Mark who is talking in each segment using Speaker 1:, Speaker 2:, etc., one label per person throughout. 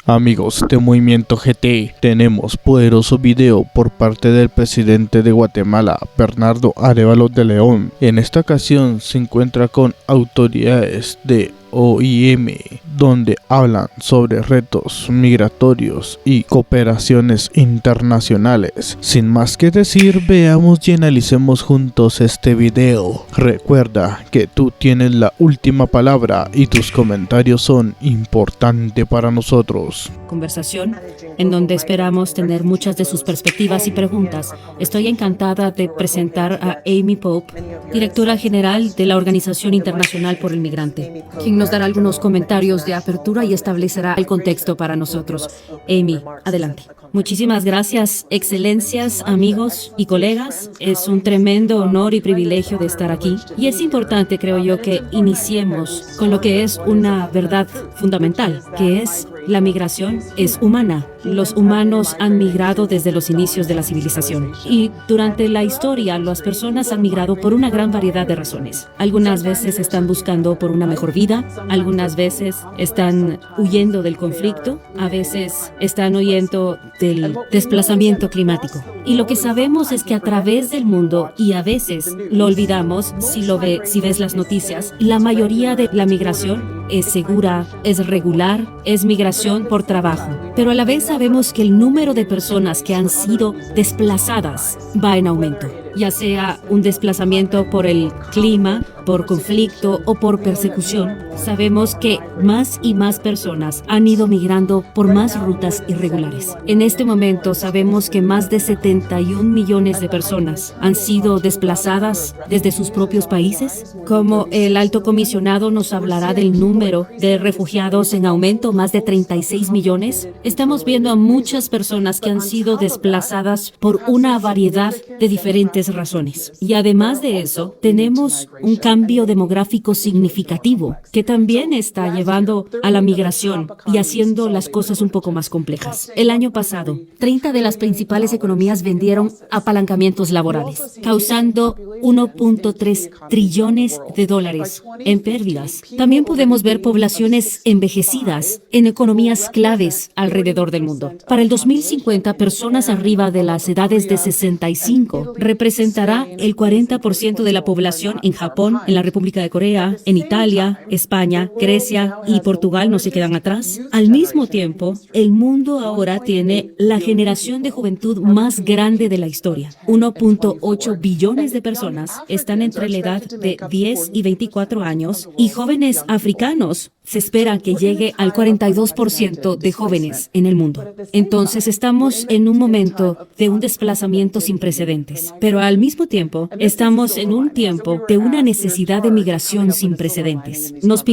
Speaker 1: Amigos de Movimiento GT, tenemos poderoso video por parte del presidente de Guatemala, Bernardo Arévalo de León. En esta ocasión se encuentra con autoridades de OIM, donde hablan sobre retos migratorios y cooperaciones internacionales. Sin más que decir, veamos y analicemos juntos este video. Recuerda que tú tienes la última palabra y tus comentarios son importantes para nosotros.
Speaker 2: Conversación en donde esperamos tener muchas de sus perspectivas y preguntas. Estoy encantada de presentar a Amy Pope, directora general de la Organización Internacional por el Migrante, quien nos dará algunos comentarios de apertura y establecerá el contexto para nosotros. Amy, adelante. Muchísimas gracias, excelencias, amigos y colegas. Es un tremendo honor y privilegio de estar aquí. Y es importante, creo yo, que iniciemos con lo que es una verdad fundamental, que es la migración es humana. Los humanos han migrado desde los inicios de la civilización. Y durante la historia, las personas han migrado por una gran variedad de razones. Algunas veces están buscando por una mejor vida, algunas veces están huyendo del conflicto, a veces están huyendo del desplazamiento climático. Y lo que sabemos es que a través del mundo, y a veces lo olvidamos si ves las noticias, la mayoría de la migración es segura, es regular, es migración por trabajo. Pero a la vez sabemos que el número de personas que han sido desplazadas va en aumento, ya sea un desplazamiento por el clima, por conflicto o por persecución. Sabemos que más y más personas han ido migrando por más rutas irregulares. En este momento sabemos que más de 71 millones de personas han sido desplazadas desde sus propios países. Como el alto comisionado nos hablará del número de refugiados en aumento, más de 36 millones, estamos viendo a muchas personas que han sido desplazadas por una variedad de diferentes razones. Y además de eso, tenemos un cambio demográfico significativo que también está llevando a la migración y haciendo las cosas un poco más complejas. El año pasado, 30 de las principales economías vendieron apalancamientos laborales, causando 1.3 trillones de dólares en pérdidas. También podemos ver poblaciones envejecidas en economías claves alrededor del mundo. Para el 2050, personas arriba de las edades de 65 representará el 40% de la población en Japón, en la República de Corea, en Italia, España, Grecia y Portugal no se quedan atrás. Al mismo tiempo, el mundo ahora tiene la generación de juventud más grande de la historia. 1.8 billones de personas están entre la edad de 10 y 24 años y jóvenes africanos se espera que llegue al 42% de jóvenes en el mundo. Entonces estamos en un momento de un desplazamiento sin precedentes, pero al mismo tiempo estamos en un tiempo de una necesidad de migración sin precedentes. Nos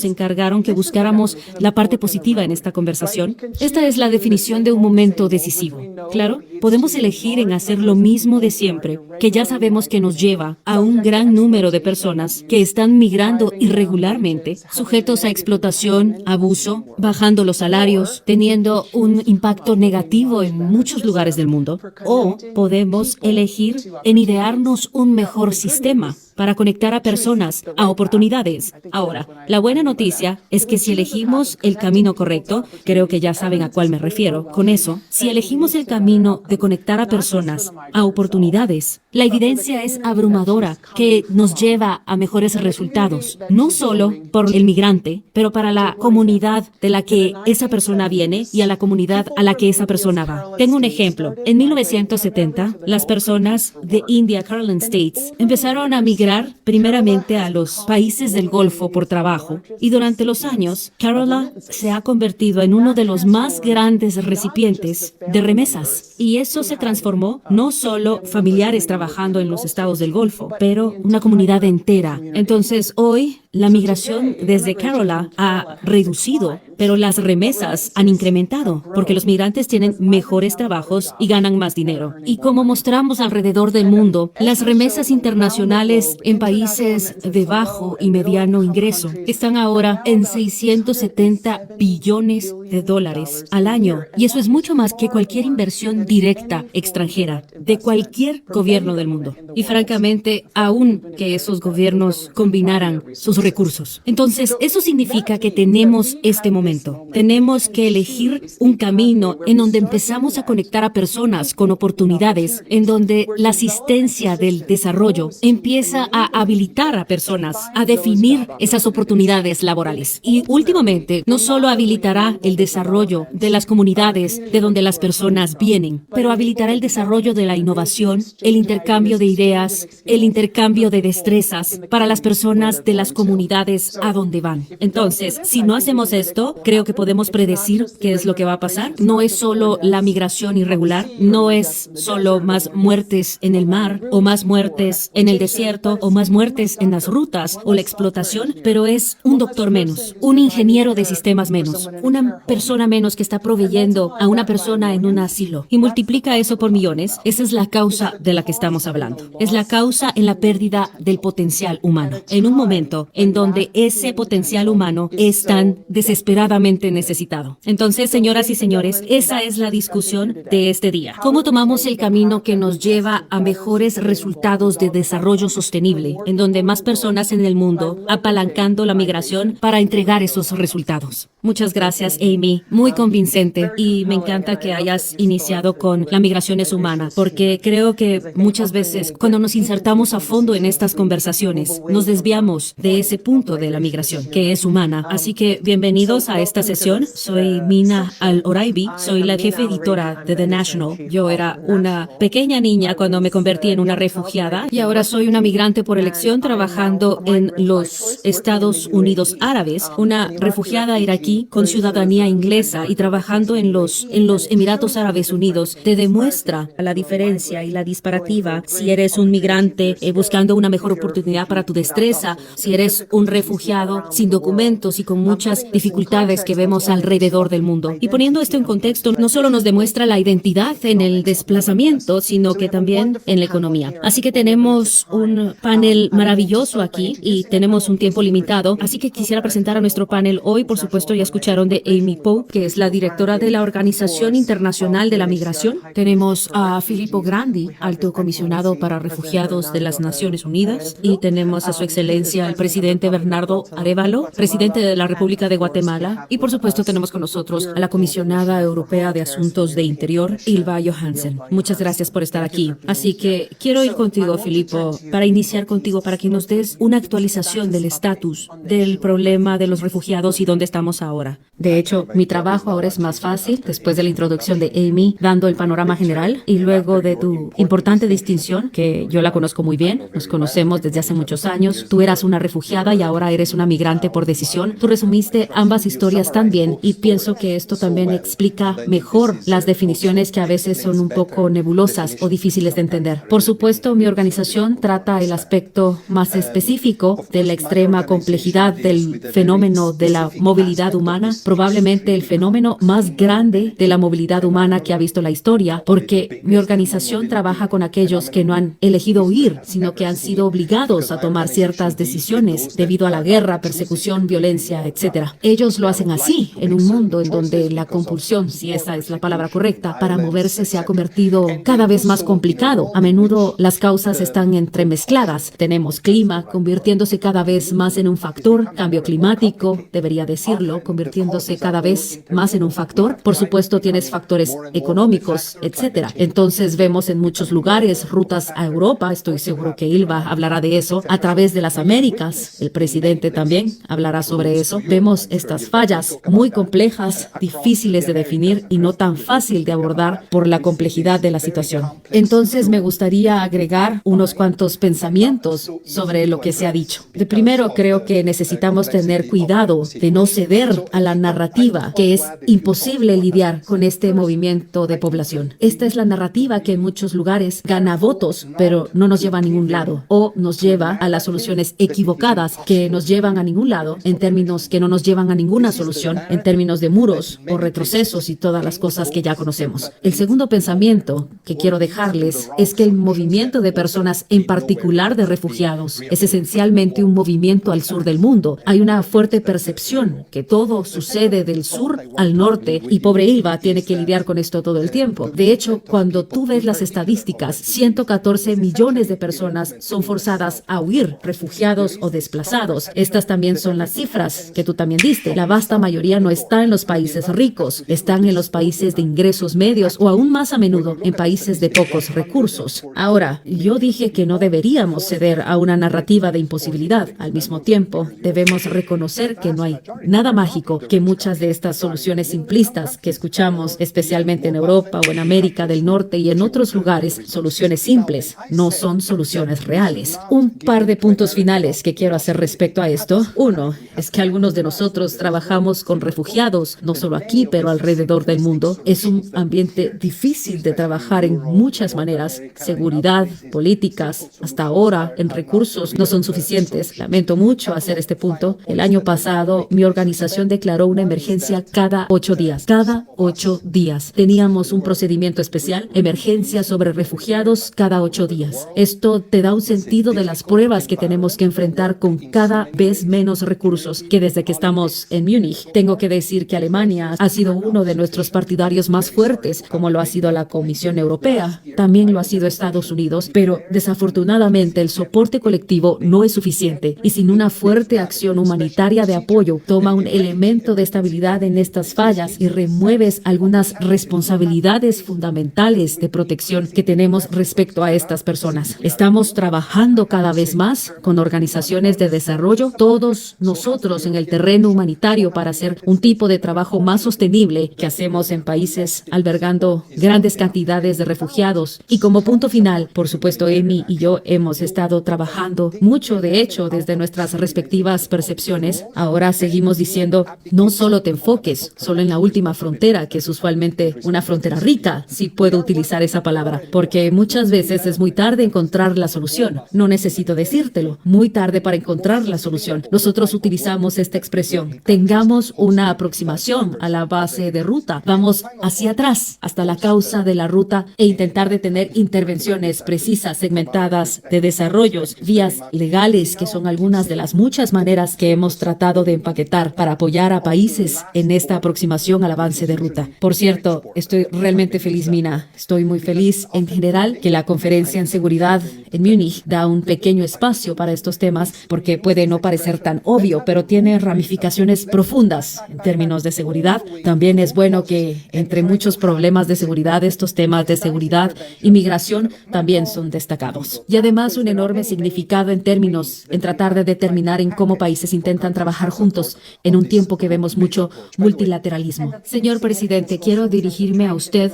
Speaker 2: encargaron que buscáramos la parte positiva en esta conversación. Esta es la definición de un momento decisivo. Claro, podemos elegir en hacer lo mismo de siempre, que ya sabemos que nos lleva a un gran número de personas que están migrando irregularmente, sujetos a explotación, abuso, bajando los salarios, teniendo un impacto negativo en muchos lugares del mundo. O podemos elegir en idearnos un mejor sistema para conectar a personas a oportunidades. Ahora, la buena noticia es que si elegimos el camino correcto, creo que ya saben a cuál me refiero con eso, si elegimos el camino de conectar a personas a oportunidades, la evidencia es abrumadora que nos lleva a mejores resultados, no solo por el migrante, pero para la comunidad de la que esa persona viene y a la comunidad a la que esa persona va. Tengo un ejemplo. En 1970, las personas de India, Caroline States, empezaron a migrar primeramente a los países del Golfo por trabajo y durante los años, Kerala se ha convertido en uno de los más grandes recipientes de remesas y eso se transformó no solo familiares trabajando en los estados del Golfo, pero una comunidad entera. Entonces hoy la migración desde Kerala ha reducido, pero las remesas han incrementado porque los migrantes tienen mejores trabajos y ganan más dinero. Y como mostramos alrededor del mundo, las remesas internacionales en países de bajo y mediano ingreso están ahora en 670 billones de dólares al año. Y eso es mucho más que cualquier inversión directa extranjera de cualquier gobierno del mundo. Y francamente, aun que esos gobiernos combinaran sus recursos. Entonces, eso significa que tenemos este momento. Tenemos que elegir un camino en donde empezamos a conectar a personas con oportunidades, en donde la asistencia del desarrollo empieza a habilitar a personas a definir esas oportunidades laborales. Y últimamente, no solo habilitará el desarrollo de las comunidades de donde las personas vienen, pero habilitará el desarrollo de la innovación, el intercambio de ideas, el intercambio de destrezas para las personas de las comunidades a donde van. Entonces, si no hacemos esto, creo que podemos predecir qué es lo que va a pasar. No es solo la migración irregular, no es solo más muertes en el mar, o más muertes en el desierto, o más muertes en las rutas, o la explotación, pero es un doctor menos, un ingeniero de sistemas menos, una persona menos que está proveyendo a una persona en un asilo. Y multiplica eso por millones. Esa es la causa de la que estamos hablando. Es la causa en la pérdida del potencial humano. En un momento en donde ese potencial humano es tan desesperadamente necesitado. Entonces, señoras y señores, esa es la discusión de este día. ¿Cómo tomamos el camino que nos lleva a mejores resultados de desarrollo sostenible, en donde más personas en el mundo apalancando la migración para entregar esos resultados? Muchas gracias, Amy. Muy convincente, y me encanta que hayas iniciado con la migración es humana, porque creo que muchas veces cuando nos insertamos a fondo en estas conversaciones, nos desviamos de ese punto de la migración, que es humana. Así que bienvenidos a esta sesión. Soy Mina Al-Oraibi, soy la jefe editora de The National. Yo era una pequeña niña cuando me convertí en una refugiada y ahora soy una migrante por elección trabajando en los Estados Unidos Árabes, una refugiada iraquí con ciudadanía inglesa y trabajando en los Emiratos Árabes Unidos. Te demuestra la diferencia y la disparativa si eres un migrante buscando una mejor oportunidad para tu destreza, si eres un refugiado sin documentos y con muchas dificultades que vemos alrededor del mundo. Y poniendo esto en contexto, no solo nos demuestra la identidad en el desplazamiento, sino que también en la economía. Así que tenemos un panel maravilloso aquí y tenemos un tiempo limitado, así que quisiera presentar a nuestro panel hoy. Por supuesto, ya escucharon de Amy Pope, que es la directora de la Organización Internacional de la Migración. Tenemos a Filippo Grandi, alto comisionado para refugiados de las Naciones Unidas, y tenemos a su excelencia el presidente Bernardo Arévalo, presidente de la República de Guatemala, y por supuesto tenemos con nosotros a la comisionada europea de Asuntos de Interior, Ylva Johansen. Muchas gracias por estar aquí. Así que quiero ir contigo, Filippo, para iniciar contigo, para que nos des una actualización del estatus del problema de los refugiados y dónde estamos ahora. De hecho, mi trabajo ahora es más fácil después de la introducción de Amy, dando el panorama general, y luego de tu importante distinción, que yo la conozco muy bien, nos conocemos desde hace muchos años. Tú eras una refugiada y ahora eres una migrante por decisión. Tú resumiste ambas historias tan bien, y pienso que esto también explica mejor las definiciones que a veces son un poco nebulosas o difíciles de entender. Por supuesto, mi organización trata el aspecto más específico de la extrema complejidad del fenómeno de la movilidad humana, probablemente el fenómeno más grande de la movilidad humana que ha visto la historia, porque mi organización trabaja con aquellos que no han elegido huir, sino que han sido obligados a tomar ciertas decisiones debido a la guerra, persecución, violencia, etc. Ellos lo hacen así, en un mundo en donde la compulsión, si esa es la palabra correcta, para moverse se ha convertido cada vez más complicado. A menudo las causas están entremezcladas. Tenemos clima convirtiéndose cada vez más en un factor, cambio climático, debería decirlo, convirtiéndose cada vez más en un factor. Por supuesto, tienes factores económicos, etc. Entonces vemos en muchos lugares rutas a Europa, estoy seguro que Ylva hablará de eso, a través de las Américas, el presidente también hablará sobre eso. Vemos estas fallas muy complejas, difíciles de definir y no tan fácil de abordar por la complejidad de la situación. Entonces me gustaría agregar unos cuantos pensamientos sobre lo que se ha dicho. De primero, creo que necesitamos tener cuidado de no ceder a la narrativa que es imposible lidiar con este movimiento de población. Esta es la narrativa que en muchos lugares gana votos, pero no nos lleva a ningún lado, o nos lleva a las soluciones equivocadas que nos llevan a ningún lado, en términos que no nos llevan a ninguna solución, en términos de muros o retrocesos y todas las cosas que ya conocemos. El segundo pensamiento que quiero dejarles es que el movimiento de personas, en particular de refugiados, es esencialmente un movimiento al sur del mundo. Hay una fuerte percepción que todo todo sucede del sur al norte y pobre Ilva tiene que lidiar con esto todo el tiempo. De hecho, cuando tú ves las estadísticas, 114 millones de personas son forzadas a huir, refugiados o desplazados. Estas también son las cifras que tú también diste. La vasta mayoría no está en los países ricos, están en los países de ingresos medios o aún más a menudo en países de pocos recursos. Ahora, yo dije que no deberíamos ceder a una narrativa de imposibilidad. Al mismo tiempo, debemos reconocer que no hay nada mágico, que muchas de estas soluciones simplistas que escuchamos, especialmente en Europa o en América del Norte y en otros lugares, soluciones simples, no son soluciones reales. Un par de puntos finales que quiero hacer respecto a esto. Uno, es que algunos de nosotros trabajamos con refugiados, no solo aquí, pero alrededor del mundo. Es un ambiente difícil de trabajar en muchas maneras. Seguridad, políticas, hasta ahora en recursos no son suficientes. Lamento mucho hacer este punto. El año pasado, mi organización declaró una emergencia cada 8 días. Cada 8 días. Teníamos un procedimiento especial, emergencia sobre refugiados cada 8 días. Esto te da un sentido de las pruebas que tenemos que enfrentar con cada vez menos recursos, que desde que estamos en Múnich, tengo que decir que Alemania ha sido uno de nuestros partidarios más fuertes, como lo ha sido la Comisión Europea, también lo ha sido Estados Unidos, pero desafortunadamente el soporte colectivo no es suficiente y sin una fuerte acción humanitaria de apoyo, toma un elemento de estabilidad en estas fallas y remueves algunas responsabilidades fundamentales de protección que tenemos respecto a estas personas. Estamos trabajando cada vez más con organizaciones de desarrollo, todos nosotros en el terreno humanitario para hacer un tipo de trabajo más sostenible que hacemos en países albergando grandes cantidades de refugiados. Y como punto final, por supuesto, Amy y yo hemos estado trabajando mucho, de hecho, desde nuestras respectivas percepciones. Ahora seguimos diciendo, no solo te enfoques solo en la última frontera, que es usualmente una frontera rica, si puedo utilizar esa palabra, porque muchas veces es muy tarde encontrar la solución. No necesito decírtelo, muy tarde para encontrar la solución. Nosotros utilizamos esta expresión, tengamos una aproximación a la base de ruta. Vamos hacia atrás, hasta la causa de la ruta e intentar detener intervenciones precisas, segmentadas de desarrollos, vías legales, que son algunas de las muchas maneras que hemos tratado de empaquetar para apoyar a países en esta aproximación al avance de ruta. Por cierto, estoy realmente feliz, Mina. Estoy muy feliz en general que la conferencia en seguridad en Múnich da un pequeño espacio para estos temas porque puede no parecer tan obvio, pero tiene ramificaciones profundas en términos de seguridad. También es bueno que entre muchos problemas de seguridad, estos temas de seguridad y migración también son destacados. Y además un enorme significado en términos en tratar de determinar en cómo países intentan trabajar juntos en un tiempo que vemos mucho multilateralismo. Señor presidente, quiero dirigirme a usted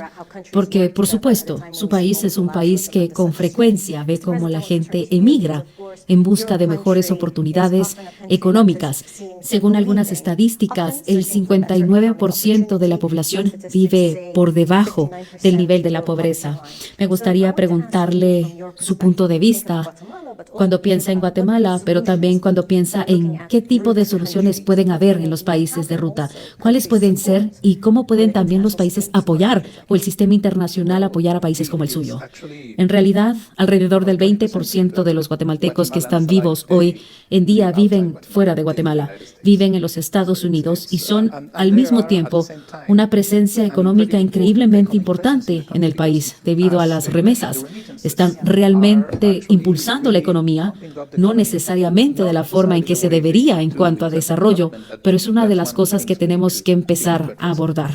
Speaker 2: porque, por supuesto, su país es un país que con frecuencia ve cómo la gente emigra en busca de mejores oportunidades económicas. Según algunas estadísticas, el 59% de la población vive por debajo del nivel de la pobreza. Me gustaría preguntarle su punto de vista cuando piensa en Guatemala, pero también cuando piensa en qué tipo de soluciones pueden haber en los países de ruta, cuáles pueden ser y cómo pueden también los países apoyar o el sistema internacional apoyar a países como el suyo. En realidad, alrededor del 20% de los guatemaltecos que están vivos hoy en día viven fuera de Guatemala, viven en los Estados Unidos y son al mismo tiempo una presencia económica increíblemente importante en el país debido a las remesas. Están realmente impulsando la economía, no necesariamente de la forma en que se debería en cuanto a desarrollo, pero es una de las cosas que tenemos que empezar a abordar.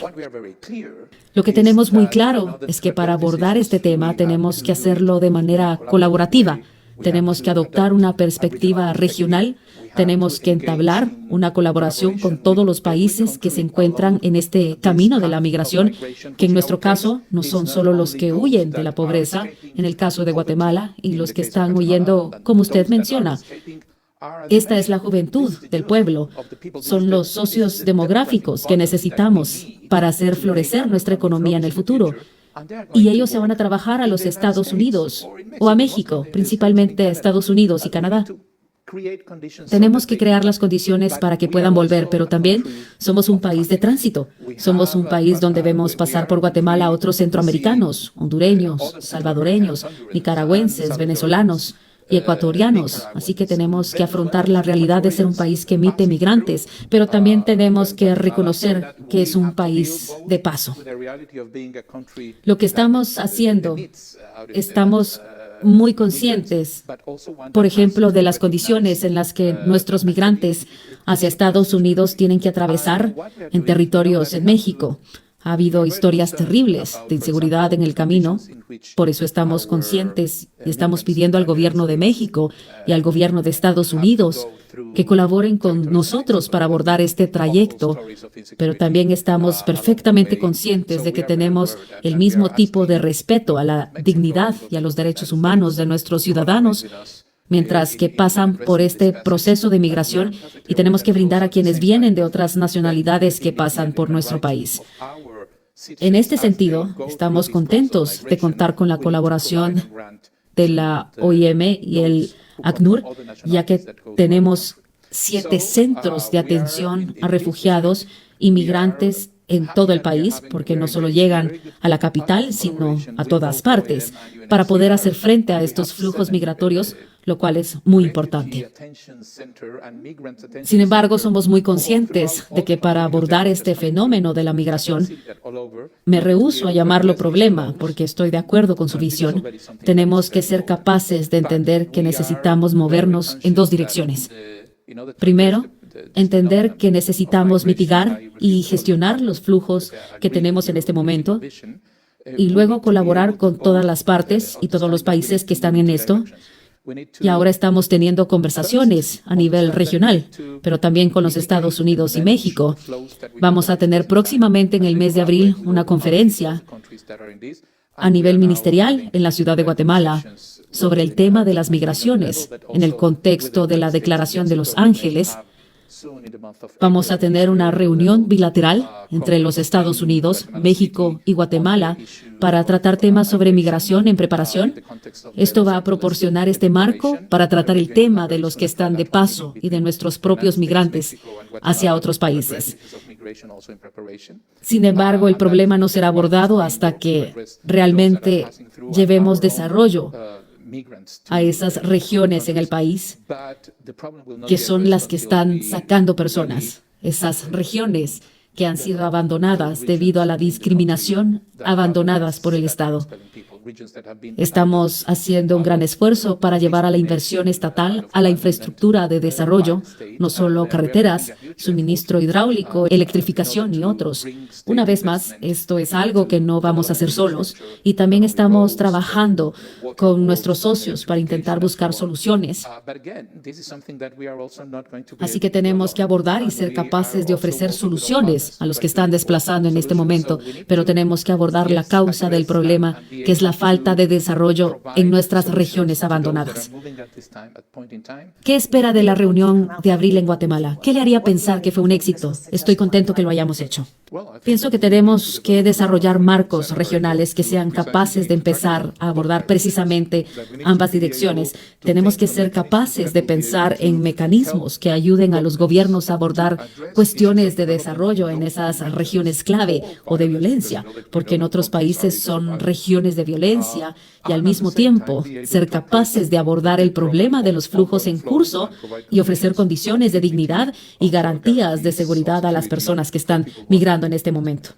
Speaker 2: Lo que tenemos muy claro es que para abordar este tema tenemos que hacerlo de manera colaborativa. Tenemos que adoptar una perspectiva regional, tenemos que entablar una colaboración con todos los países que se encuentran en este camino de la migración, que en nuestro caso no son solo los que huyen de la pobreza, en el caso de Guatemala, y los que están huyendo, como usted menciona. Esta es la juventud del pueblo. Son los socios demográficos que necesitamos para hacer florecer nuestra economía en el futuro. Y ellos se van a trabajar a los Estados Unidos o a México, principalmente a Estados Unidos y Canadá. Tenemos que crear las condiciones para que puedan volver, pero también somos un país de tránsito. Somos un país donde vemos pasar por Guatemala a otros centroamericanos, hondureños, salvadoreños, nicaragüenses, venezolanos. y ecuatorianos, así que tenemos que afrontar la realidad de ser un país que emite migrantes, pero también tenemos que reconocer que es un país de paso. Lo que estamos haciendo, estamos muy conscientes, por ejemplo, de las condiciones en las que nuestros migrantes hacia Estados Unidos tienen que atravesar en territorios en México. Ha habido historias terribles de inseguridad en el camino, por eso estamos conscientes y estamos pidiendo al gobierno de México y al gobierno de Estados Unidos que colaboren con nosotros para abordar este trayecto, pero también estamos perfectamente conscientes de que tenemos el mismo tipo de respeto a la dignidad y a los derechos humanos de nuestros ciudadanos, mientras que pasan por este proceso de migración y tenemos que brindar a quienes vienen de otras nacionalidades que pasan por nuestro país. En este sentido, estamos contentos de contar con la colaboración de la OIM y el ACNUR, ya que tenemos 7 centros de atención a refugiados y migrantes en todo el país, porque no solo llegan a la capital, sino a todas partes, para poder hacer frente a estos flujos migratorios, lo cual es muy importante. Sin embargo, somos muy conscientes de que para abordar este fenómeno de la migración, me rehúso a llamarlo problema, porque estoy de acuerdo con su visión, tenemos que ser capaces de entender que necesitamos movernos en 2 direcciones. Primero, entender que necesitamos mitigar y gestionar los flujos que tenemos en este momento, y luego colaborar con todas las partes y todos los países que están en esto. Y ahora estamos teniendo conversaciones a nivel regional, pero también con los Estados Unidos y México. Vamos a tener próximamente en el mes de abril una conferencia a nivel ministerial en la ciudad de Guatemala sobre el tema de las migraciones en el contexto de la Declaración de Los Ángeles. Vamos a tener una reunión bilateral entre los Estados Unidos, México y Guatemala para tratar temas sobre migración en preparación. Esto va a proporcionar este marco para tratar el tema de los que están de paso y de nuestros propios migrantes hacia otros países. Sin embargo, el problema no será abordado hasta que realmente llevemos desarrollo a esas regiones en el país que son las que están sacando personas, esas regiones que han sido abandonadas debido a la discriminación, abandonadas por el Estado. Estamos haciendo un gran esfuerzo para llevar a la inversión estatal a la infraestructura de desarrollo, no solo carreteras, suministro hidráulico, electrificación y otros. Una vez más, esto es algo que no vamos a hacer solos y también estamos trabajando con nuestros socios para intentar buscar soluciones. Así que tenemos que abordar y ser capaces de ofrecer soluciones a los que están desplazando en este momento, pero tenemos que abordar la causa del problema, que es la falta de desarrollo en nuestras regiones abandonadas. ¿Qué espera de la reunión de abril en Guatemala? ¿Qué le haría pensar que fue un éxito? Estoy contento que lo hayamos hecho. Pienso que tenemos que desarrollar marcos regionales que sean capaces de empezar a abordar precisamente ambas direcciones. Tenemos que ser capaces de pensar en mecanismos que ayuden a los gobiernos a abordar cuestiones de desarrollo en esas regiones clave o de violencia, porque en otros países son regiones de violencia, y al mismo tiempo ser capaces de abordar el problema de los flujos en curso y ofrecer condiciones de dignidad y garantías de seguridad a las personas que están migrando en este momento.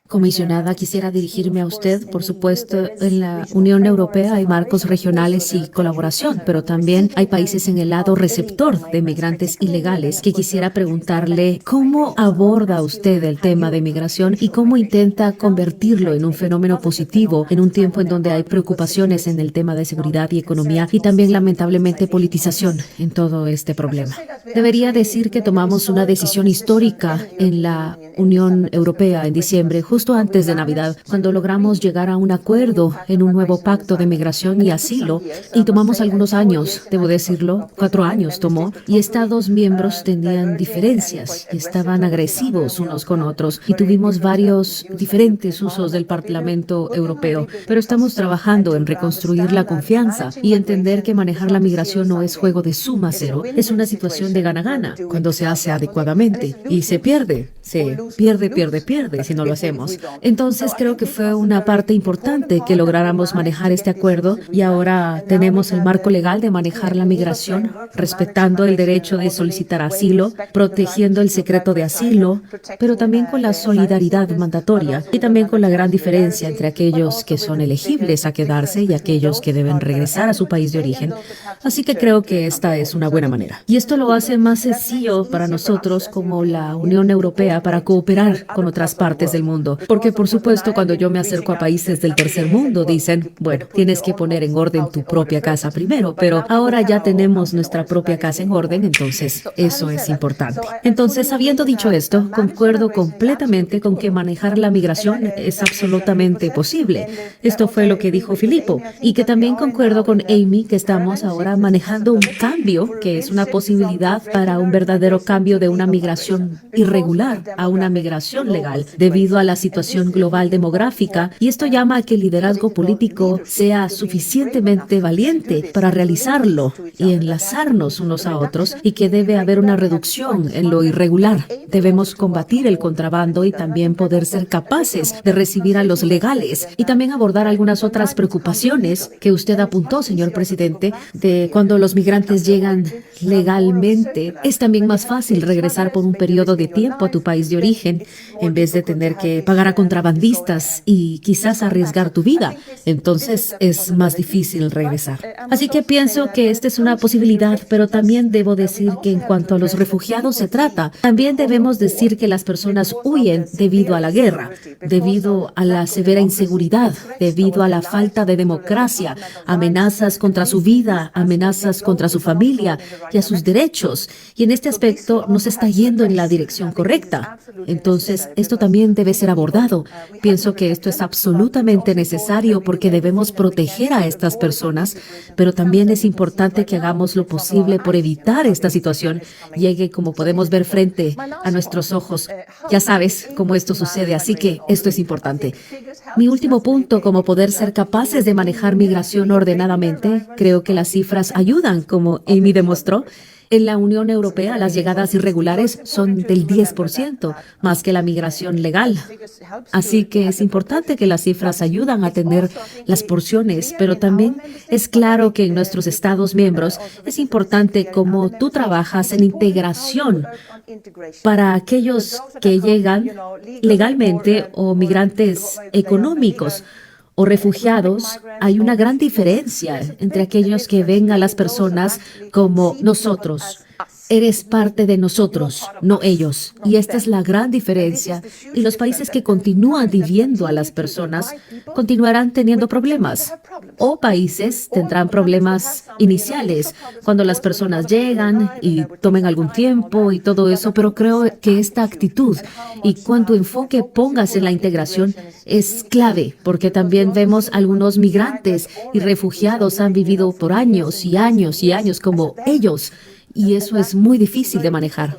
Speaker 2: Comisionada, quisiera dirigirme a usted. Por supuesto, en la Unión Europea hay marcos regionales y colaboración, pero también hay países en el lado receptor de migrantes ilegales que quisiera preguntarle cómo aborda usted el tema de migración y cómo intenta convertirlo en un fenómeno positivo en un tiempo en donde hay preocupaciones en el tema de seguridad y economía y también lamentablemente politización en todo este problema. Debería decir que tomamos una decisión histórica en la Unión Europea en diciembre, justo antes de Navidad, cuando logramos llegar a un acuerdo en un nuevo pacto de migración y asilo, y tomamos algunos años, debo decirlo, 4 años tomó, y Estados miembros tenían diferencias y estaban agresivos unos con otros, y tuvimos varios diferentes usos del Parlamento Europeo, pero estamos trabajando en reconstruir la confianza y entender que manejar la migración no es juego de suma cero, es una situación de gana-gana cuando se hace adecuadamente, y se pierde si no lo hacemos. tenemos. Entonces creo que fue una parte importante que lográramos manejar este acuerdo y ahora tenemos el marco legal de manejar la migración, respetando el derecho de solicitar asilo, protegiendo el secreto de asilo, pero también con la solidaridad mandatoria y también con la gran diferencia entre aquellos que son elegibles a quedarse y aquellos que deben regresar a su país de origen. Así que creo que esta es una buena manera. Y esto lo hace más sencillo para nosotros como la Unión Europea para cooperar con otras partes del mundo. Porque, por supuesto, cuando yo me acerco a países del tercer mundo, dicen, bueno, tienes que poner en orden tu propia casa primero, pero ahora ya tenemos nuestra propia casa en orden, entonces eso es importante. Entonces, habiendo dicho esto, concuerdo completamente con que manejar la migración es absolutamente posible. Esto fue lo que dijo Filippo, y que también concuerdo con Amy que estamos ahora manejando un cambio, que es una posibilidad para un verdadero cambio de una migración irregular a una migración legal, debido a la situación global demográfica, y esto llama a que el liderazgo político sea suficientemente valiente para realizarlo y enlazarnos unos a otros, y que debe haber una reducción en lo irregular. Debemos combatir el contrabando y también poder ser capaces de recibir a los legales, y también abordar algunas otras preocupaciones que usted apuntó, señor presidente, de cuando los migrantes llegan legalmente. Es también más fácil regresar por un periodo de tiempo a tu país de origen en vez de tener que pagar a contrabandistas y quizás arriesgar tu vida. Entonces es más difícil regresar. Así que pienso que esta es una posibilidad, pero también debo decir que en cuanto a los refugiados se trata, también debemos decir que las personas huyen debido a la guerra, debido a la severa inseguridad, debido a la falta de democracia, amenazas contra su vida, amenazas contra su familia y a sus derechos. Y en este aspecto no se está yendo en la dirección correcta. Entonces, esto también debe ser abordado. Pienso que esto es absolutamente necesario porque debemos proteger a estas personas, pero también es importante que hagamos lo posible por evitar esta situación llegue, como podemos ver frente a nuestros ojos. Ya sabes cómo esto sucede, así que esto es importante. Mi último punto, como poder ser capaces de manejar migración ordenadamente, creo que las cifras ayudan, como Amy demostró. En la Unión Europea, las llegadas irregulares son del 10%, más que la migración legal. Así que es importante que las cifras ayudan a tener las porciones, pero también es claro que en nuestros Estados miembros es importante cómo tú trabajas en integración para aquellos que llegan legalmente o migrantes económicos o refugiados. Hay una gran diferencia entre aquellos que ven a las personas como nosotros. Eres parte de nosotros, no ellos. Y esta es la gran diferencia. Y los países que continúan dividiendo a las personas continuarán teniendo problemas. O países tendrán problemas iniciales cuando las personas llegan y tomen algún tiempo y todo eso. Pero creo que esta actitud y cuánto enfoque pongas en la integración es clave, porque también vemos algunos migrantes y refugiados han vivido por años y años y años como ellos. Y eso es muy difícil de manejar.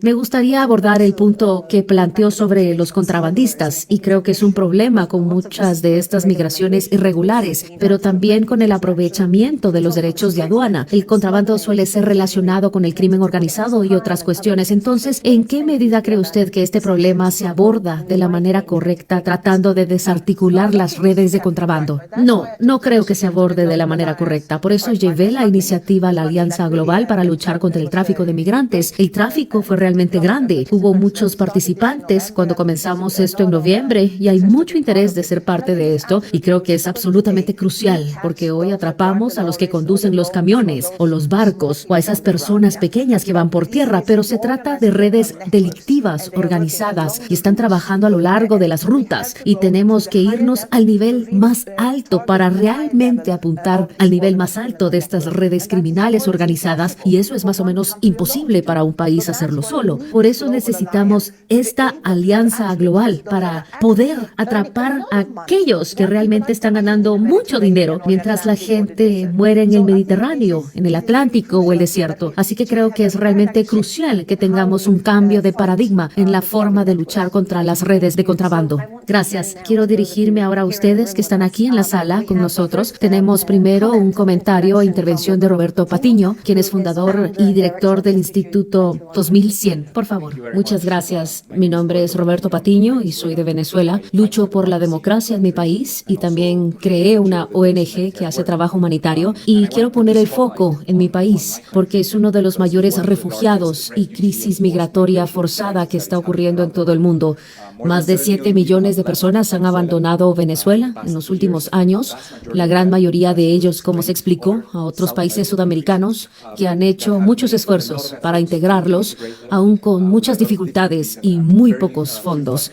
Speaker 2: Me gustaría abordar el punto que planteó sobre los contrabandistas, y creo que es un problema con muchas de estas migraciones irregulares, pero también con el aprovechamiento de los derechos de aduana. El contrabando suele ser relacionado con el crimen organizado y otras cuestiones. Entonces, ¿en qué medida cree usted que este problema se aborda de la manera correcta, tratando de desarticular las redes de contrabando? No creo que se aborde de la manera correcta. Por eso llevé la iniciativa a la Alianza Global para luchar contra el tráfico de migrantes. El tráfico fue realmente grande. Hubo muchos participantes cuando comenzamos esto en noviembre y hay mucho interés de ser parte de esto, y creo que es absolutamente crucial porque hoy atrapamos a los que conducen los camiones o los barcos o a esas personas pequeñas que van por tierra, pero se trata de redes delictivas organizadas y están trabajando a lo largo de las rutas, y tenemos que irnos al nivel más alto para realmente apuntar al nivel más alto de estas redes criminales organizadas, y eso es más o menos imposible para un país hacerlo solo. Por eso necesitamos esta alianza global para poder atrapar a aquellos que realmente están ganando mucho dinero mientras la gente muere en el Mediterráneo, en el Atlántico o el desierto. Así que creo que es realmente crucial que tengamos un cambio de paradigma en la forma de luchar contra las redes de contrabando. Gracias. Quiero dirigirme ahora a ustedes que están aquí en la sala con nosotros. Tenemos primero un comentario e intervención de Roberto Patiño, quien es fundador y director del Instituto 2007 100, por favor. Muchas gracias. Mi nombre es Roberto Patiño y soy de Venezuela. Lucho por la democracia en mi país y también creé una ONG que hace trabajo humanitario y quiero poner el foco en mi país porque es uno de los mayores refugiados y crisis migratoria forzada que está ocurriendo en todo el mundo. Más de 7 millones de personas han abandonado Venezuela en los últimos años, la gran mayoría de ellos, como se explicó, a otros países sudamericanos que han hecho muchos esfuerzos para integrarlos, aún con muchas dificultades y muy pocos fondos.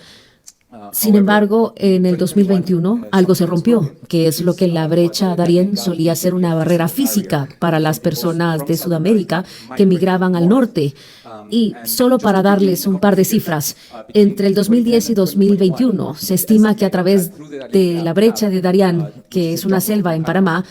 Speaker 2: Sin embargo, en el 2021 algo se rompió, que es lo que la brecha Darién solía ser una barrera física para las personas de Sudamérica que migraban al norte. Y solo para darles un par de cifras, entre el 2010 y 2021 se estima que a través de la brecha de Darién, que es una selva en Panamá,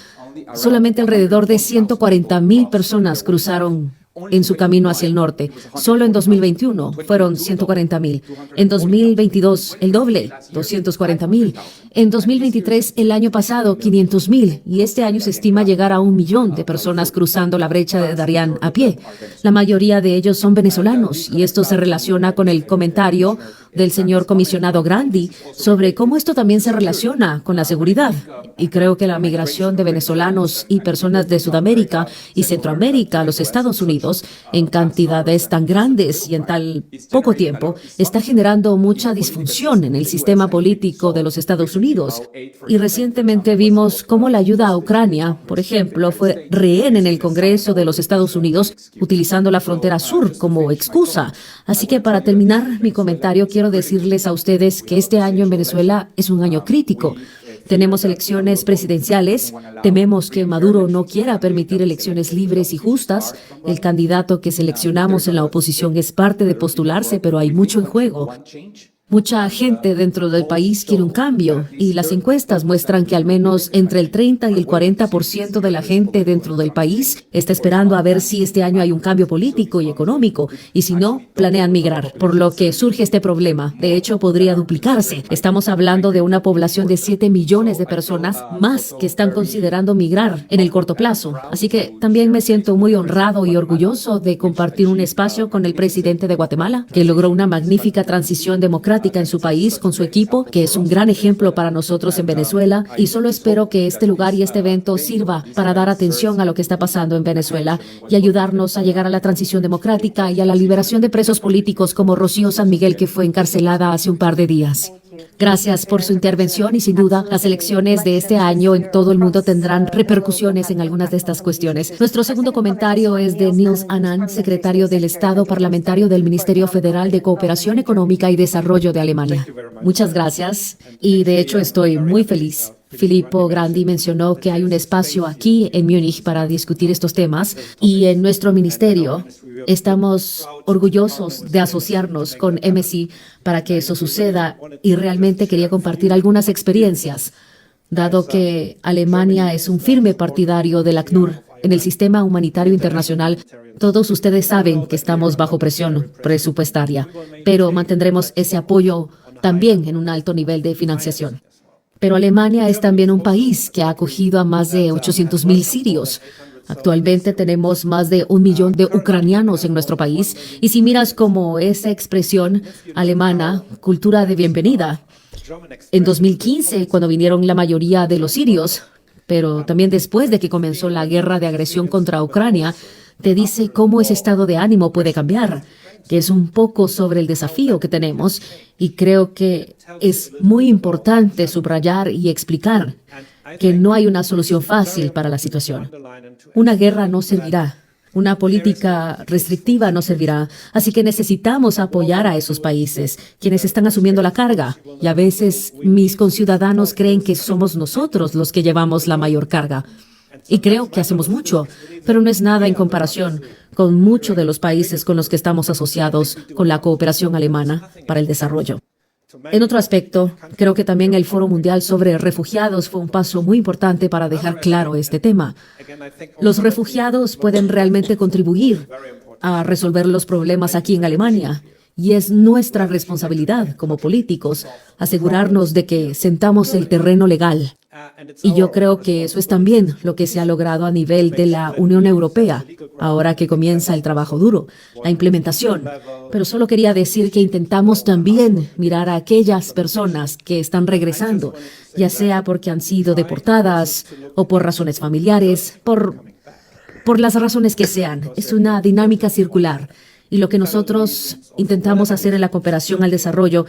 Speaker 2: solamente alrededor de 140.000 personas cruzaron en su camino hacia el norte. Solo en 2021 fueron 140.000. En 2022, el doble, 240.000. En 2023, el año pasado, 500.000. Y este año se estima llegar a 1 millón de personas cruzando la brecha de Darién a pie. La mayoría de ellos son venezolanos y esto se relaciona con el comentario del señor comisionado Grandi sobre cómo esto también se relaciona con la seguridad. Y creo que la migración de venezolanos y personas de Sudamérica y Centroamérica a los Estados Unidos en cantidades tan grandes y en tan poco tiempo está generando mucha disfunción en el sistema político de los Estados Unidos. Y recientemente vimos cómo la ayuda a Ucrania, por ejemplo, fue rehén en el Congreso de los Estados Unidos utilizando la frontera sur como excusa. Así que para terminar mi comentario, quiero decirles a ustedes que este año en Venezuela es un año crítico. Tenemos elecciones presidenciales. Tememos que Maduro no quiera permitir elecciones libres y justas. El candidato que seleccionamos en la oposición es parte de postularse, pero hay mucho en juego. Mucha gente dentro del país quiere un cambio y las encuestas muestran que al menos entre el 30 y el 40% de la gente dentro del país está esperando a ver si este año hay un cambio político y económico y si no, planean migrar, por lo que surge este problema. De hecho, podría duplicarse. Estamos hablando de una población de 7 millones de personas más que están considerando migrar en el corto plazo. Así que también me siento muy honrado y orgulloso de compartir un espacio con el presidente de Guatemala, que logró una magnífica transición democrática en su país con su equipo, que es un gran ejemplo para nosotros en Venezuela, y solo espero que este lugar y este evento sirva para dar atención a lo que está pasando en Venezuela y ayudarnos a llegar a la transición democrática y a la liberación de presos políticos como Rocío San Miguel, que fue encarcelada hace un par de días. Gracias por su intervención y sin duda las elecciones de este año en todo el mundo tendrán repercusiones en algunas de estas cuestiones. Nuestro segundo comentario es de Niels Anand, secretario del Estado parlamentario del Ministerio Federal de Cooperación Económica y Desarrollo de Alemania. Muchas gracias y de hecho estoy muy feliz. Filippo Grandi mencionó que hay un espacio aquí en Múnich para discutir estos temas y en nuestro ministerio estamos orgullosos de asociarnos con MSI para que eso suceda y realmente quería compartir algunas experiencias, dado que Alemania es un firme partidario del ACNUR en el sistema humanitario internacional. Todos ustedes saben que estamos bajo presión presupuestaria, pero mantendremos ese apoyo también en un alto nivel de financiación. Pero Alemania es también un país que ha acogido a más de 800.000 sirios. Actualmente tenemos más de 1 millón de ucranianos en nuestro país. Y si miras como esa expresión alemana, cultura de bienvenida, en 2015, cuando vinieron la mayoría de los sirios, pero también después de que comenzó la guerra de agresión contra Ucrania, te dice cómo ese estado de ánimo puede cambiar, que es un poco sobre el desafío que tenemos, y creo que es muy importante subrayar y explicar que no hay una solución fácil para la situación. Una guerra no servirá, una política restrictiva no servirá, así que necesitamos apoyar a esos países, quienes están asumiendo la carga, y a veces mis conciudadanos creen que somos nosotros los que llevamos la mayor carga. Y creo que hacemos mucho, pero no es nada en comparación con muchos de los países con los que estamos asociados con la cooperación alemana para el desarrollo. En otro aspecto, creo que también el Foro Mundial sobre Refugiados fue un paso muy importante para dejar claro este tema. Los refugiados pueden realmente contribuir a resolver los problemas aquí en Alemania. Y es nuestra responsabilidad como políticos asegurarnos de que sentamos el terreno legal Y yo creo que eso es también lo que se ha logrado a nivel de la Unión Europea, ahora que comienza el trabajo duro, la implementación. Pero solo quería decir que intentamos también mirar a aquellas personas que están regresando, ya sea porque han sido deportadas o por razones familiares, por las razones que sean. Es una dinámica circular. Y lo que nosotros intentamos hacer en la cooperación al desarrollo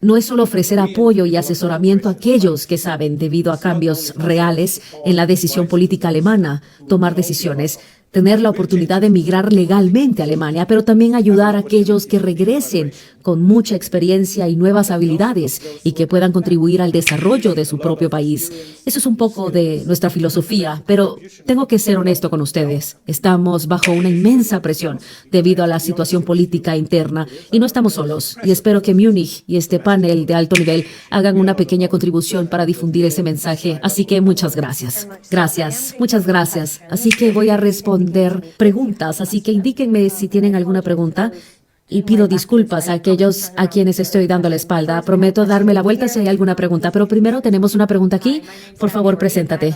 Speaker 2: no es solo ofrecer apoyo y asesoramiento a aquellos que saben, debido a cambios reales en la decisión política alemana, tomar decisiones, tener la oportunidad de emigrar legalmente a Alemania, pero también ayudar a aquellos que regresen con mucha experiencia y nuevas habilidades y que puedan contribuir al desarrollo de su propio país. Eso es un poco de nuestra filosofía, pero tengo que ser honesto con ustedes. Estamos bajo una inmensa presión debido a la situación política interna y no estamos solos. Y espero que Múnich y este panel de alto nivel hagan una pequeña contribución para difundir ese mensaje. Así que muchas gracias. Gracias, muchas gracias. Así que voy a responder preguntas, así que indíquenme si tienen alguna pregunta. Y pido disculpas a aquellos a quienes estoy dando la espalda. Prometo darme la vuelta si hay alguna pregunta, pero primero tenemos una pregunta aquí. Por favor, preséntate.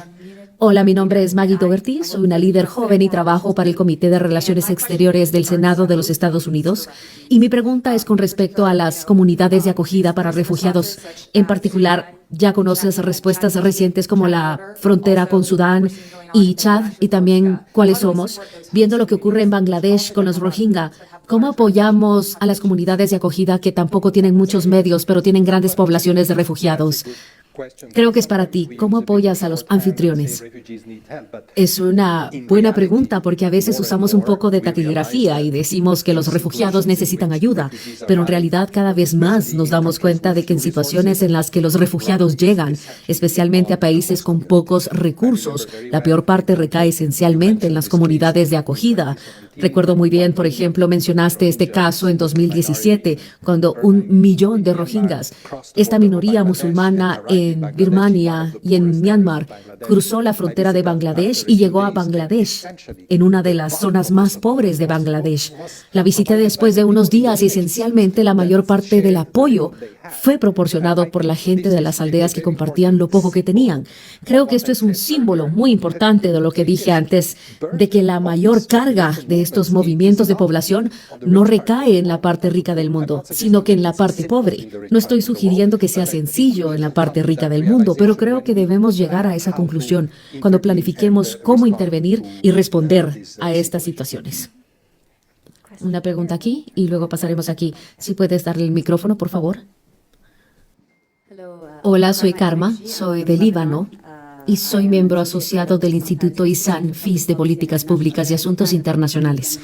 Speaker 2: Hola, mi nombre es Maggie Dougherty, soy una líder joven y trabajo para el Comité de Relaciones Exteriores del Senado de los Estados Unidos. Y mi pregunta es con respecto a las comunidades de acogida para refugiados. En particular, ya conoces respuestas recientes como la frontera con Sudán y Chad, y también cuáles somos, viendo lo que ocurre en Bangladesh con los Rohingya. ¿Cómo apoyamos a las comunidades de acogida que tampoco tienen muchos medios, pero tienen grandes poblaciones de refugiados? Creo que es para ti. ¿Cómo apoyas a los anfitriones? Es una buena pregunta porque a veces usamos un poco de taquigrafía y decimos que los refugiados necesitan ayuda, pero en realidad cada vez más nos damos cuenta de que en situaciones en las que los refugiados llegan, especialmente a países con pocos recursos, la peor parte recae esencialmente en las comunidades de acogida. Recuerdo muy bien, por ejemplo, mencionaste este caso en 2017, cuando 1 millón de rohingyas, esta minoría musulmana en Birmania y en Myanmar, cruzó la frontera de Bangladesh y llegó a Bangladesh, en una de las zonas más pobres de Bangladesh. La visité después de unos días y esencialmente la mayor parte del apoyo fue proporcionado por la gente de las aldeas que compartían lo poco que tenían. Creo que esto es un símbolo muy importante de lo que dije antes, de que la mayor carga de estos movimientos de población no recae en la parte rica del mundo, sino que en la parte pobre. No estoy sugiriendo que sea sencillo en la parte rica del mundo, pero creo que debemos llegar a esa conclusión cuando planifiquemos cómo intervenir y responder a estas situaciones. Una pregunta aquí y luego pasaremos aquí. Si puedes darle el micrófono, por favor. Hola, soy Karma, soy de Líbano y soy miembro asociado del Instituto ISAN FIS de Políticas Públicas y Asuntos Internacionales.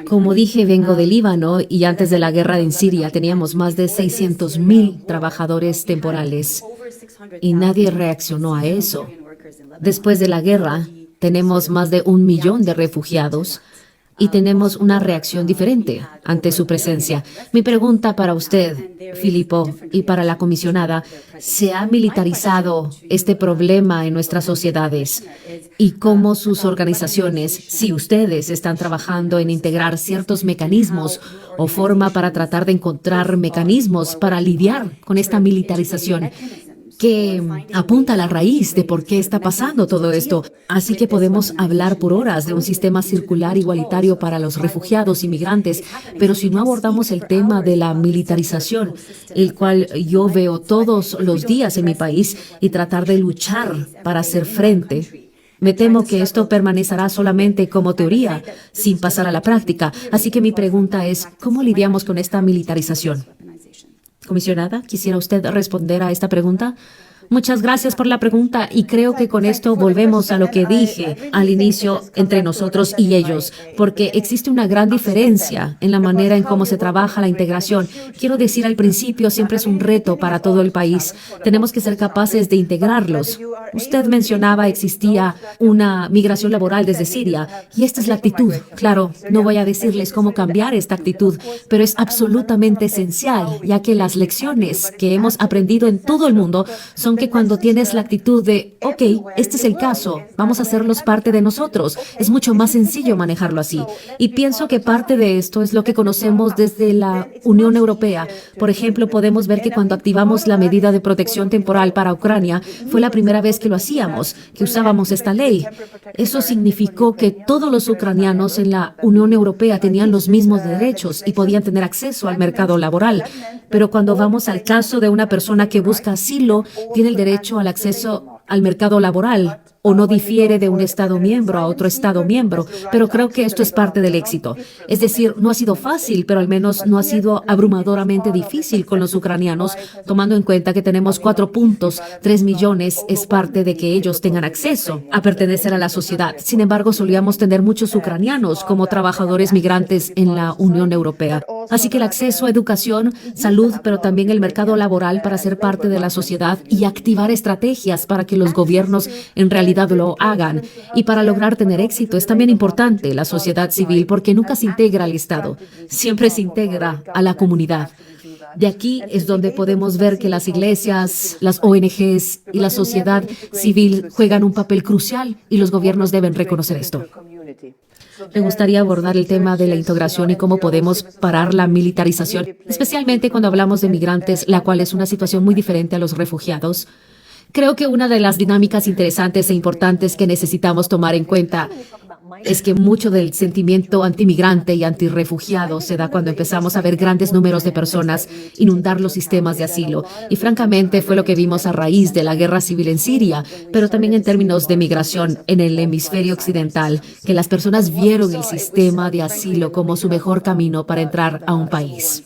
Speaker 2: Como dije, vengo de Líbano y antes de la guerra en Siria teníamos más de 600,000 trabajadores temporales y nadie reaccionó a eso. Después de la guerra, tenemos más de 1 millón de refugiados y tenemos una reacción diferente ante su presencia. Mi pregunta para usted, Filippo, y para la comisionada, ¿se ha militarizado este problema en nuestras sociedades? ¿Y cómo sus organizaciones, si ustedes están trabajando en integrar ciertos mecanismos o forma para tratar de encontrar mecanismos para lidiar con esta militarización que apunta a la raíz de por qué está pasando todo esto? Así que podemos hablar por horas de un sistema circular igualitario para los refugiados y migrantes, pero si no abordamos el tema de la militarización, el cual yo veo todos los días en mi país, y tratar de luchar para hacer frente, me temo que esto permanecerá solamente como teoría, sin pasar a la práctica. Así que mi pregunta es, ¿cómo lidiamos con esta militarización? Comisionada, ¿quisiera usted responder a esta pregunta? Muchas gracias por la pregunta y creo que con esto volvemos a lo que dije al inicio entre nosotros y ellos, porque existe una gran diferencia en la manera en cómo se trabaja la integración. Quiero decir, al principio siempre es un reto para todo el país. Tenemos que ser capaces de integrarlos. Usted mencionaba existía una migración laboral desde Siria y esta es la actitud. Claro, no voy a decirles cómo cambiar esta actitud, pero es absolutamente esencial, ya que las lecciones que hemos aprendido en todo el mundo son que cuando tienes la actitud de, ok, este es el caso, vamos a hacerlos parte de nosotros, es mucho más sencillo manejarlo así. Y pienso que parte de esto es lo que conocemos desde la Unión Europea. Por ejemplo, podemos ver que cuando activamos la medida de protección temporal para Ucrania, fue la primera vez que lo hacíamos, que usábamos esta ley. Eso significó que todos los ucranianos en la Unión Europea tenían los mismos derechos y podían tener acceso al mercado laboral. Pero cuando vamos al caso de una persona que busca asilo, tiene el derecho al acceso al mercado laboral o no difiere de un Estado miembro a otro Estado miembro, pero creo que esto es parte del éxito. Es decir, no ha sido fácil, pero al menos no ha sido abrumadoramente difícil con los ucranianos, tomando en cuenta que tenemos 4.3 millones, es parte de que ellos tengan acceso a pertenecer a la sociedad. Sin embargo, solíamos tener muchos ucranianos como trabajadores migrantes en la Unión Europea. Así que el acceso a educación, salud, pero también el mercado laboral para ser parte de la sociedad y activar estrategias para que los gobiernos en realidad lo hagan. Y para lograr tener éxito es también importante la sociedad civil porque nunca se integra al Estado, siempre se integra a la comunidad. De aquí es donde podemos ver que las iglesias, las ONGs y la sociedad civil juegan un papel crucial y los gobiernos deben reconocer esto. Me gustaría abordar el tema de la integración y cómo podemos parar la militarización, especialmente cuando hablamos de migrantes, la cual es una situación muy diferente a los refugiados. Creo que una de las dinámicas interesantes e importantes que necesitamos tomar en cuenta es que mucho del sentimiento antimigrante y antirrefugiado se da cuando empezamos a ver grandes números de personas inundar los sistemas de asilo. Y francamente fue lo que vimos a raíz de la guerra civil en Siria, pero también en términos de migración en el hemisferio occidental, que las personas vieron el sistema de asilo como su mejor camino para entrar a un país.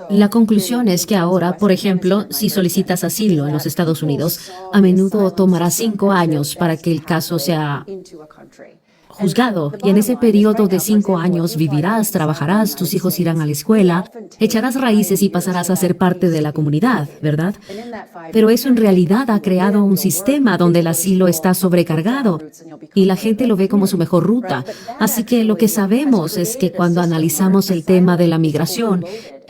Speaker 2: La conclusión es que ahora, por ejemplo, si solicitas asilo en los Estados Unidos, a menudo tomará 5 años para que el caso sea juzgado, y en ese periodo de 5 años vivirás, trabajarás, tus hijos irán a la escuela, echarás raíces y pasarás a ser parte de la comunidad, ¿verdad? Pero eso en realidad ha creado un sistema donde el asilo está sobrecargado y la gente lo ve como su mejor ruta. Así que lo que sabemos es que cuando analizamos el tema de la migración,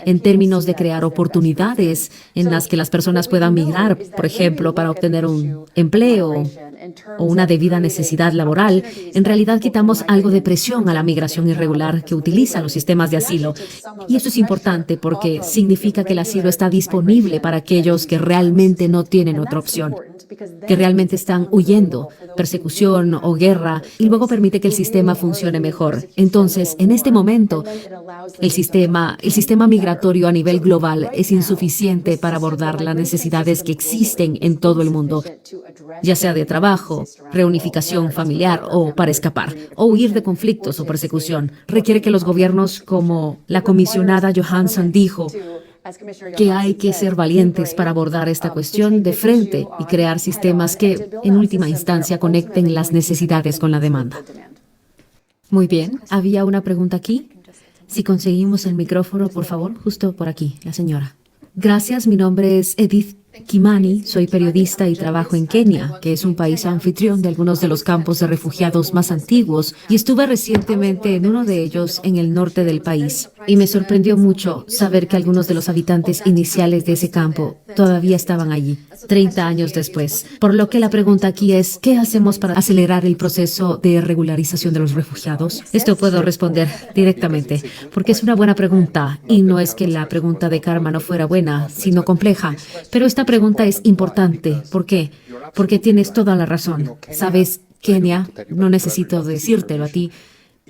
Speaker 2: en términos de crear oportunidades en las que las personas puedan migrar, por ejemplo, para obtener un empleo o una debida necesidad laboral, en realidad quitamos algo de presión a la migración irregular que utiliza los sistemas de asilo. Y eso es importante porque significa que el asilo está disponible para aquellos que realmente no tienen otra opción, que realmente están huyendo, persecución o guerra, y luego permite que el sistema funcione mejor. Entonces, en este momento, el sistema migratorio a nivel global es insuficiente para abordar las necesidades que existen en todo el mundo, ya sea de trabajo, reunificación familiar o para escapar, o huir de conflictos o persecución. Requiere que los gobiernos, como la comisionada Johansson dijo, que hay que ser valientes para abordar esta cuestión de frente y crear sistemas que, en última instancia, conecten las necesidades con la demanda. Muy bien, había una pregunta aquí. Si conseguimos el micrófono, por favor, justo por aquí, la señora. Gracias, mi nombre es Edith Kimani, soy periodista y trabajo en Kenia, que es un país anfitrión de algunos de los campos de refugiados más antiguos, y estuve recientemente en uno de ellos en el norte del país. Y me sorprendió mucho saber que algunos de los habitantes iniciales de ese campo todavía estaban allí, 30 años después. Por lo que la pregunta aquí es, ¿qué hacemos para acelerar el proceso de regularización de los refugiados? Esto puedo responder directamente, porque es una buena pregunta, y no es que la pregunta de Karma no fuera buena, sino compleja, pero esta pregunta es importante. ¿Por qué? Porque tienes toda la razón. Sabes, Kenia, no necesito decírtelo a ti,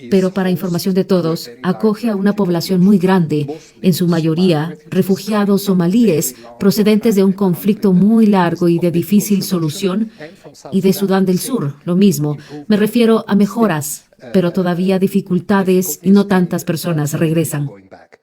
Speaker 2: pero para información de todos, acoge a una población muy grande, en su mayoría refugiados somalíes procedentes de un conflicto muy largo y de difícil solución, y de Sudán del Sur, lo mismo. Me refiero a mejoras, pero todavía dificultades y no tantas personas regresan.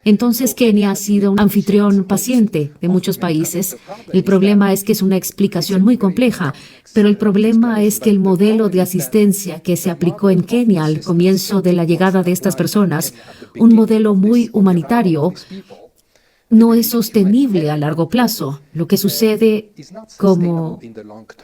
Speaker 2: Entonces Kenia ha sido un anfitrión paciente de muchos países. El problema es que es una explicación muy compleja, pero el problema es que el modelo de asistencia que se aplicó en Kenia al comienzo de la llegada de estas personas, un modelo muy humanitario, no es sostenible a largo plazo. lo que sucede como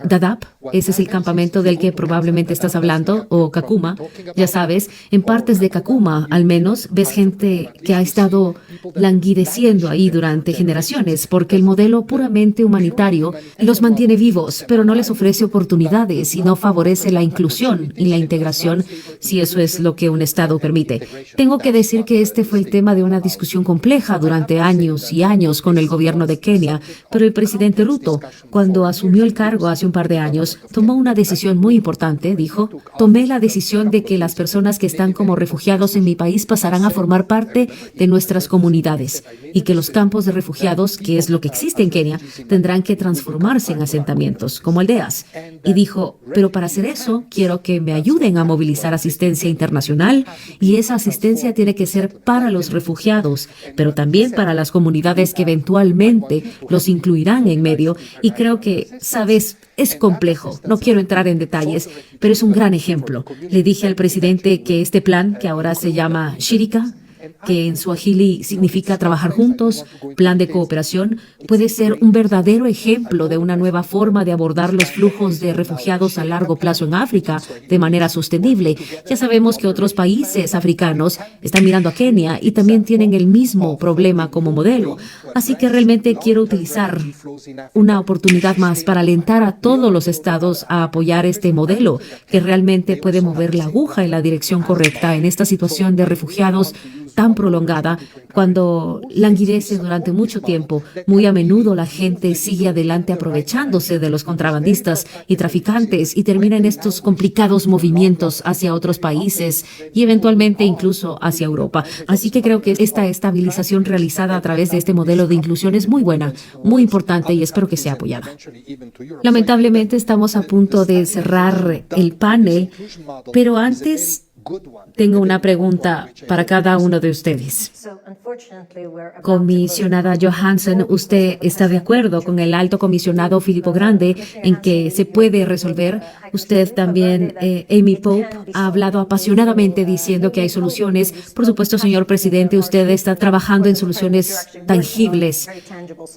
Speaker 2: Dadaab, ese es el campamento del que probablemente estás hablando, o Kakuma, ya sabes, en partes de Kakuma al menos ves gente que ha estado languideciendo ahí durante generaciones porque el modelo puramente humanitario los mantiene vivos, pero no les ofrece oportunidades y no favorece la inclusión y la integración, si eso es lo que un Estado permite. Tengo que decir que este fue el tema de una discusión compleja durante años y años con el gobierno de Kenia, pero el presidente Ruto, cuando asumió el cargo hace un par de años, tomó una decisión muy importante. Dijo: tomé la decisión de que las personas que están como refugiados en mi país pasarán a formar parte de nuestras comunidades y que los campos de refugiados, que es lo que existe en Kenia, tendrán que transformarse en asentamientos, como aldeas. Y dijo: pero para hacer eso, quiero que me ayuden a movilizar asistencia internacional, y esa asistencia tiene que ser para los refugiados, pero también para las comunidades que eventualmente los incluirán en medio. Y creo que, sabes, es complejo. No quiero entrar en detalles, pero es un gran ejemplo. Le dije al presidente que este plan, que ahora se llama Shirika, que en Swahili significa trabajar juntos, plan de cooperación, puede ser un verdadero ejemplo de una nueva forma de abordar los flujos de refugiados a largo plazo en África de manera sostenible. Ya sabemos que otros países africanos están mirando a Kenia y también tienen el mismo problema como modelo. Así que realmente quiero utilizar una oportunidad más para alentar a todos los estados a apoyar este modelo que realmente puede mover la aguja en la dirección correcta en esta situación de refugiados tan prolongada, cuando languidece durante mucho tiempo. Muy a menudo la gente sigue adelante aprovechándose de los contrabandistas y traficantes y termina en estos complicados movimientos hacia otros países y eventualmente incluso hacia Europa. Así que creo que esta estabilización realizada a través de este modelo de inclusión es muy buena, muy importante, y espero que sea apoyada. Lamentablemente estamos a punto de cerrar el panel, pero antes tengo una pregunta para cada uno de ustedes. Comisionada Johansson, ¿usted está de acuerdo con el alto comisionado Filippo Grandi en que se puede resolver? Usted también, Amy Pope, ha hablado apasionadamente diciendo que hay soluciones. Por supuesto, señor presidente, usted está trabajando en soluciones tangibles.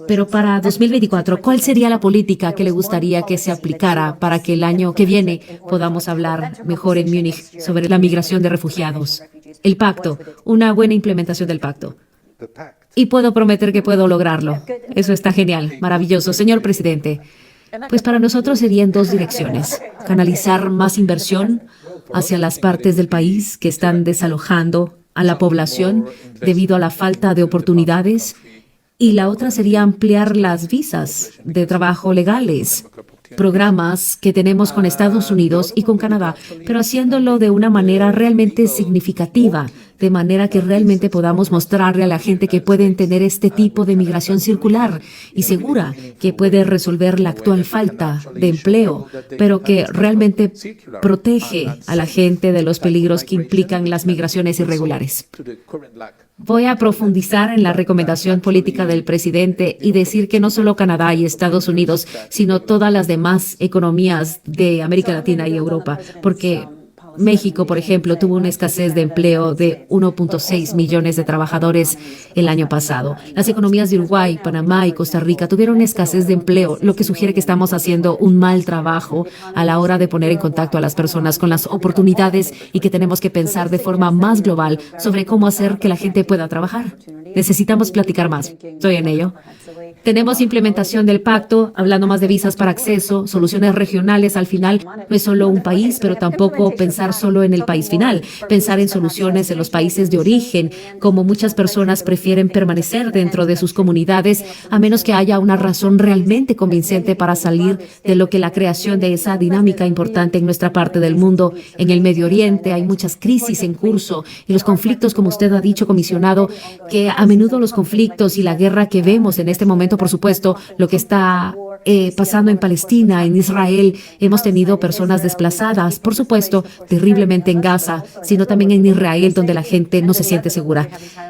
Speaker 2: Pero para 2024, ¿cuál sería la política que le gustaría que se aplicara para que el año que viene podamos hablar mejor en Múnich sobre la migración de refugiados? El pacto, una buena implementación del pacto. Y puedo prometer que puedo lograrlo. Eso está genial, maravilloso. Señor presidente, pues para nosotros serían dos direcciones: canalizar más inversión hacia las partes del país que están desalojando a la población debido a la falta de oportunidades, y la otra sería ampliar las visas de trabajo legales, programas que tenemos con Estados Unidos y con Canadá, pero haciéndolo de una manera realmente significativa, de manera que realmente podamos mostrarle a la gente que pueden tener este tipo de migración circular y segura, que puede resolver la actual falta de empleo, pero que realmente protege a la gente de los peligros que implican las migraciones irregulares. Voy a profundizar en la recomendación política del presidente y decir que no solo Canadá y Estados Unidos, sino todas las demás economías de América Latina y Europa, porque México, por ejemplo, tuvo una escasez de empleo de 1.6 millones de trabajadores el año pasado. Las economías de Uruguay, Panamá y Costa Rica tuvieron escasez de empleo, lo que sugiere que estamos haciendo un mal trabajo a la hora de poner en contacto a las personas con las oportunidades y que tenemos que pensar de forma más global sobre cómo hacer que la gente pueda trabajar. Necesitamos platicar más. Estoy en ello. Tenemos implementación del pacto, hablando más de visas para acceso, soluciones regionales. Al final, no es solo un país, pero tampoco pensar solo en el país final. Pensar en soluciones en los países de origen, como muchas personas prefieren permanecer dentro de sus comunidades, a menos que haya una razón realmente convincente para salir de lo que la creación de esa dinámica importante en nuestra parte del mundo. En el Medio Oriente hay muchas crisis en curso y los conflictos, como usted ha dicho, comisionado, que a menudo los conflictos y la guerra que vemos en este momento, por supuesto, lo que está pasando en Palestina, en Israel, hemos tenido personas desplazadas, por supuesto, terriblemente en Gaza, sino también en Israel, donde la gente no se siente segura.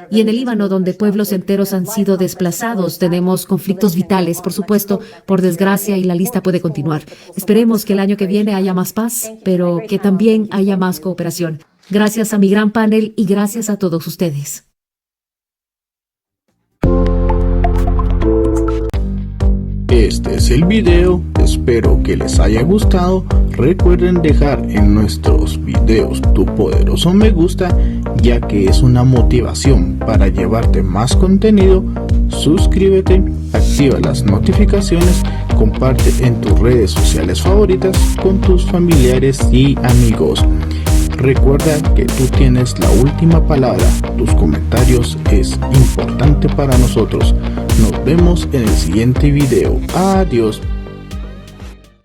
Speaker 2: Y en el Líbano, donde pueblos enteros han sido desplazados, tenemos conflictos vitales, por supuesto, por desgracia, y la lista puede continuar. Esperemos que el año que viene haya más paz, pero que también haya más cooperación. Gracias a mi gran panel y gracias a todos ustedes.
Speaker 1: este es el video, espero que les haya gustado. Recuerden dejar en nuestros videos tu poderoso me gusta, ya que es una motivación para llevarte más contenido. Suscríbete, activa las notificaciones, comparte en tus redes sociales favoritas con tus familiares y amigos. Recuerda que tú tienes la última palabra, tus comentarios es importante para nosotros. Nos vemos en el siguiente video. Adiós.